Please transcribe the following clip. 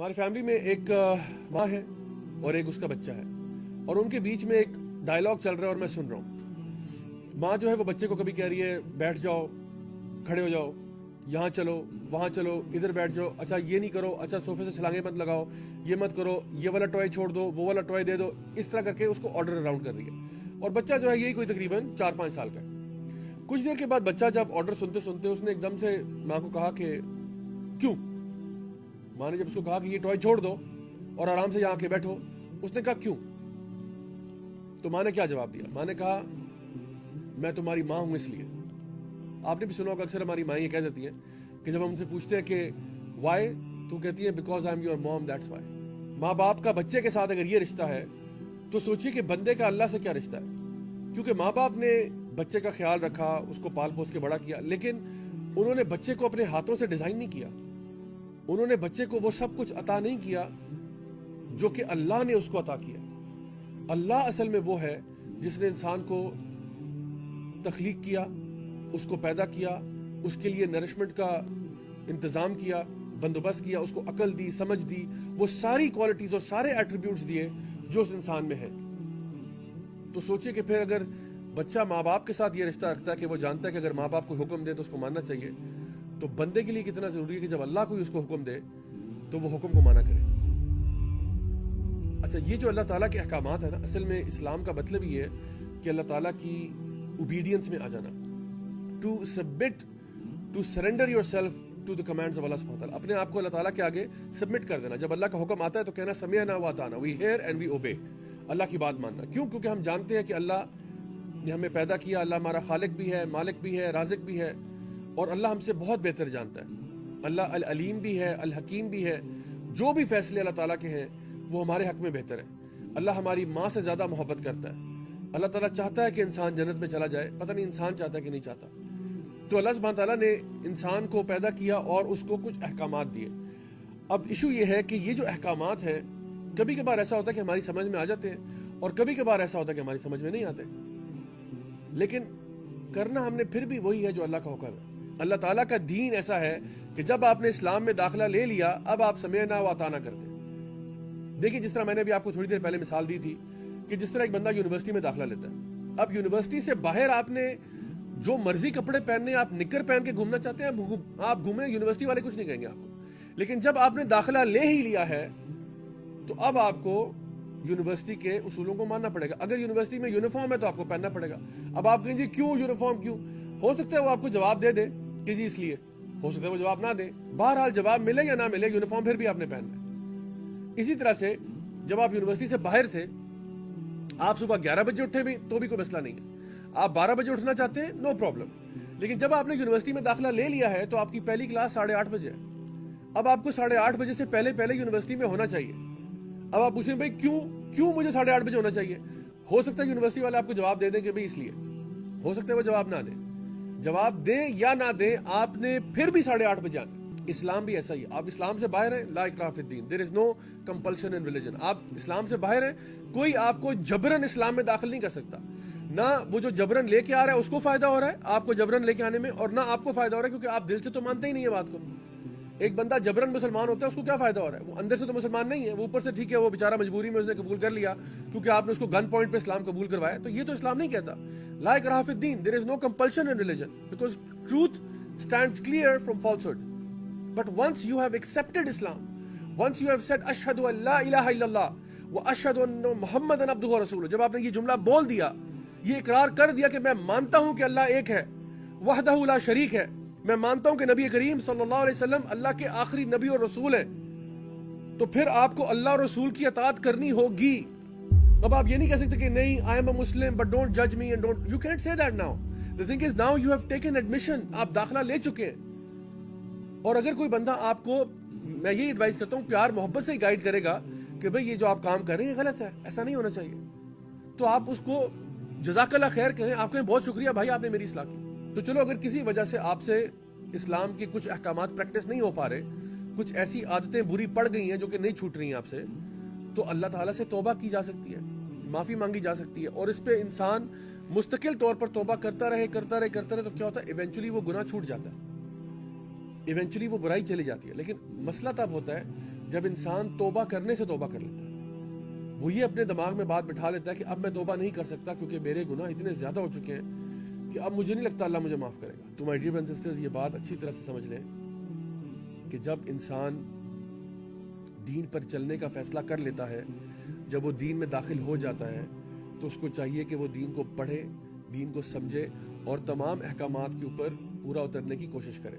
ہماری فیملی میں ایک ماں ہے اور ایک اس کا بچہ ہے، اور ان کے بیچ میں ایک ڈائلاگ چل رہا ہے اور میں سن رہا ہوں۔ ماں جو ہے وہ بچے کو کبھی کہہ رہی ہے بیٹھ جاؤ، کھڑے ہو جاؤ، یہاں چلو، وہاں چلو، ادھر بیٹھ جاؤ، اچھا یہ نہیں کرو، اچھا صوفے سے چھلانگیں مت لگاؤ، یہ مت کرو، یہ والا ٹوائے چھوڑ دو، وہ والا ٹوائے دے دو، اس طرح کر کے اس کو آرڈر اراؤنڈ کر رہی ہے۔ اور بچہ جو ہے یہی کوئی تقریباً 4-5 سال کا ہے۔ کچھ دیر کے بعد بچہ جب آرڈر سنتے سنتے اس نے ایک دم سے ماں کو کہا کہ کیوں؟ ماں نے جب اس کو کہا کہ یہ ٹوائے چھوڑ دو اور آرام سے یہاں کے بیٹھو، اس نے کہا کیوں؟ تو ماں نے کیا جواب دیا؟ ماں نے کہا میں تمہاری ماں ہوں اس لیے۔ آپ نے بھی سنا ہوگا اکثر ہماری مائیں یہ کہہ دیتی ہیں کہ جب ہم ان سے پوچھتے ہیں کہ وائی، تو کہتی ہیں because I am your mom, that's why. ماں باپ کا بچے کے ساتھ اگر یہ رشتہ ہے تو سوچیے کہ بندے کا اللہ سے کیا رشتہ ہے، کیونکہ ماں باپ نے بچے کا خیال رکھا، اس کو پال پوس کے بڑا کیا، لیکن انہوں نے بچے کو اپنے ہاتھوں سے ڈیزائن نہیں کیا، انہوں نے بچے کو وہ سب کچھ عطا نہیں کیا جو کہ اللہ نے اس کو عطا کیا۔ اللہ اصل میں وہ ہے جس نے انسان کو تخلیق کیا، اس کو پیدا کیا، اس کے لیے نرشمنٹ کا انتظام کیا، بندوبست کیا، اس کو عقل دی، سمجھ دی، وہ ساری کوالٹیز اور سارے ایٹریبیوٹس دیے جو اس انسان میں ہیں۔ تو سوچئے کہ پھر اگر بچہ ماں باپ کے ساتھ یہ رشتہ رکھتا ہے کہ وہ جانتا ہے کہ اگر ماں باپ کو حکم دے تو اس کو ماننا چاہیے، تو بندے کے لیے کتنا ضروری ہے کہ جب اللہ کوئی اس کو حکم دے تو وہ حکم کو مانا کرے۔ اچھا، یہ جو اللہ تعالیٰ کے احکامات ہیں نا، اصل میں اسلام کا مطلب یہ ہے کہ اللہ تعالیٰ کی اوبیڈینس میں آ جانا، to submit, to surrender yourself to the commands of اللہ سبحانہ وتعالیٰ، اپنے آپ کو اللہ تعالیٰ کے آگے سبمٹ کر دینا۔ جب اللہ کا حکم آتا ہے تو کہنا سمعنا و اطعنا، وی ہیئر اینڈ وی اوبے، اللہ کی بات ماننا۔ کیوں؟ کیونکہ ہم جانتے ہیں کہ اللہ نے ہمیں پیدا کیا، اللہ ہمارا خالق بھی ہے، مالک بھی ہے، رازق بھی ہے، اور اللہ ہم سے بہت بہتر جانتا ہے۔ اللہ العلیم بھی ہے، الحکیم بھی ہے، جو بھی فیصلے اللہ تعالیٰ کے ہیں وہ ہمارے حق میں بہتر ہیں۔ اللہ ہماری ماں سے زیادہ محبت کرتا ہے۔ اللہ تعالیٰ چاہتا ہے کہ انسان جنت میں چلا جائے، پتہ نہیں انسان چاہتا ہے کہ نہیں چاہتا۔ تو اللہ سبحانہ تعالیٰ نے انسان کو پیدا کیا اور اس کو کچھ احکامات دیے۔ اب ایشو یہ ہے کہ یہ جو احکامات ہیں، کبھی کبھار ایسا ہوتا ہے کہ ہماری سمجھ میں آ جاتے ہیں اور کبھی کبھار ایسا ہوتا ہے کہ ہماری سمجھ میں نہیں آتے، لیکن کرنا ہم نے پھر بھی وہی ہے جو اللہ کا حکم ہے۔ اللہ تعالیٰ کا دین ایسا ہے کہ جب آپ نے اسلام میں داخلہ لے لیا، اب آپ سمعنا و اطعنا کرتے ہیں۔ دیکھیں، جس طرح میں نے بھی آپ کو تھوڑی دیر پہلے مثال دی تھی کہ جس طرح ایک بندہ یونیورسٹی میں داخلہ لیتا ہے، اب یونیورسٹی سے باہر آپ نے جو مرضی کپڑے پہننے، آپ نکر پہن کے گھومنا چاہتے ہیں، آپ گھومیں، یونیورسٹی والے کچھ نہیں کہیں گے آپ کو۔ لیکن جب آپ نے داخلہ لے ہی لیا ہے تو اب آپ کو یونیورسٹی کے اصولوں کو ماننا پڑے گا۔ اگر یونیورسٹی میں یونیفارم ہے تو آپ کو پہننا پڑے گا۔ اب آپ کہیں جی کیوں یونیفارم کیوں؟ ہو سکتا ہے وہ آپ کو جواب دے دے کہ جی اس لیے، ہو سکتا ہے وہ جواب نہ دے، بہرحال جواب ملے یا نہ ملے، یونیفارم پھر بھی آپ نے پہننا ہے۔ اسی طرح سے جب آپ یونیورسٹی سے باہر تھے، آپ صبح 11 بجے اٹھے بھی تو بھی کوئی مسئلہ نہیں ہے، آپ 12 بجے اٹھنا چاہتے ہیں، نو پرابلم۔ لیکن جب آپ نے یونیورسٹی میں داخلہ لے لیا ہے تو آپ کی پہلی کلاس 8:30 بجے ہے۔ اب آپ کو 8:30 بجے سے پہلے یونیورسٹی میں ہونا چاہیے۔ اب آپ پوچھیں بھائی کیوں مجھے 8:30 بجے ہونا چاہیے؟ ہو سکتا ہے یونیورسٹی والے آپ کو جواب دے دیں کہ بھائی اس لیے، ہو سکتا ہے وہ جواب نہ دیں۔ جواب دیں یا نہ دیں، آپ نے پھر بھی 8:30 بجے آنا۔ اسلام بھی ایسا ہی ہے، آپ اسلام سے باہر ہیں، لا اکراہ فی الدین، there is no compulsion in religion. آپ اسلام سے باہر ہیں، کوئی آپ کو جبرن اسلام میں داخل نہیں کر سکتا۔ نہ وہ جو جبرن لے کے آ رہا ہے اس کو فائدہ ہو رہا ہے آپ کو جبرن لے کے آنے میں، اور نہ آپ کو فائدہ ہو رہا ہے، کیونکہ آپ دل سے تو مانتے ہی نہیں ہے بات کو۔ ایک بندہ جبرن مسلمان ہوتا ہے، اس کو کیا فائدہ ہو رہا ہے؟ وہ اندر سے تو مسلمان نہیں ہے، وہ اوپر سے ٹھیک ہے وہ بیچارہ مجبوری میں اس نے قبول کر لیا کیونکہ آپ نے اس کو گن پوائنٹ پہ اسلام قبول کروایا، تو یہ تو اسلام نہیں کہتا۔ لا اکراہ فی الدین، there is no compulsion in religion, because truth stands clear from falsehood. But once you have accepted Islam, once you have said ashhadu an la ilaha illallah wa ashhadu anna muhammadan abduhu wa rasuluh، جب آپ نے یہ جملہ بول دیا، یہ اقرار کر دیا کہ میں مانتا ہوں کہ اللہ ایک ہے، وحدہ لا شریک ہے، میں مانتا ہوں کہ نبی کریم صلی اللہ علیہ وسلم اللہ کے آخری نبی اور رسول ہیں، تو پھر آپ کو اللہ اور رسول کی اطاعت کرنی ہوگی۔ اب آپ یہ نہیں کہہ سکتے کہ نہیں I am a Muslim but don't judge me and don't، you can't say that now۔ The thing is now you have taken admission، آپ داخلہ لے چکے ہیں۔ اور اگر کوئی بندہ آپ کو، میں یہ ایڈوائز کرتا ہوں، پیار محبت سے ہی گائیڈ کرے گا کہ بھئی یہ جو آپ کام کر رہے ہیں غلط ہے، ایسا نہیں ہونا چاہیے، تو آپ اس کو جزاک اللہ خیر کہیں، آپ کہیں بہت شکریہ بھائی آپ نے میری اصلاح کی۔ تو چلو اگر کسی وجہ سے آپ سے اسلام کے کچھ احکامات پریکٹس نہیں ہو پا رہے، کچھ ایسی عادتیں بری پڑ گئی ہیں جو کہ نہیں چھوٹ رہی ہیں آپ سے، تو اللہ تعالیٰ سے توبہ کی جا سکتی ہے، معافی مانگی جا سکتی ہے، اور اس پہ انسان مستقل طور پر توبہ کرتا رہے تو کیا ہوتا ہے، ایونچولی وہ گناہ چھوٹ جاتا ہے، ایونچولی وہ برائی چلی جاتی ہے۔ لیکن مسئلہ تب ہوتا ہے جب انسان توبہ کرنے سے توبہ کر لیتا ہے، وہ یہ اپنے دماغ میں بات بٹھا لیتا ہے کہ اب میں توبہ نہیں کر سکتا کیونکہ میرے گناہ اتنے زیادہ ہو چکے ہیں کہ اب مجھے نہیں لگتا اللہ مجھے معاف کرے گا. تو my dear brothers and sisters, یہ بات اچھی طرح سے سمجھ لیں کہ جب انسان دین پر چلنے کا فیصلہ کر لیتا ہے، جب وہ دین میں داخل ہو جاتا ہے، تو اس کو چاہیے کہ وہ دین کو پڑھے، دین کو سمجھے اور تمام احکامات کے اوپر پورا اترنے کی کوشش کرے.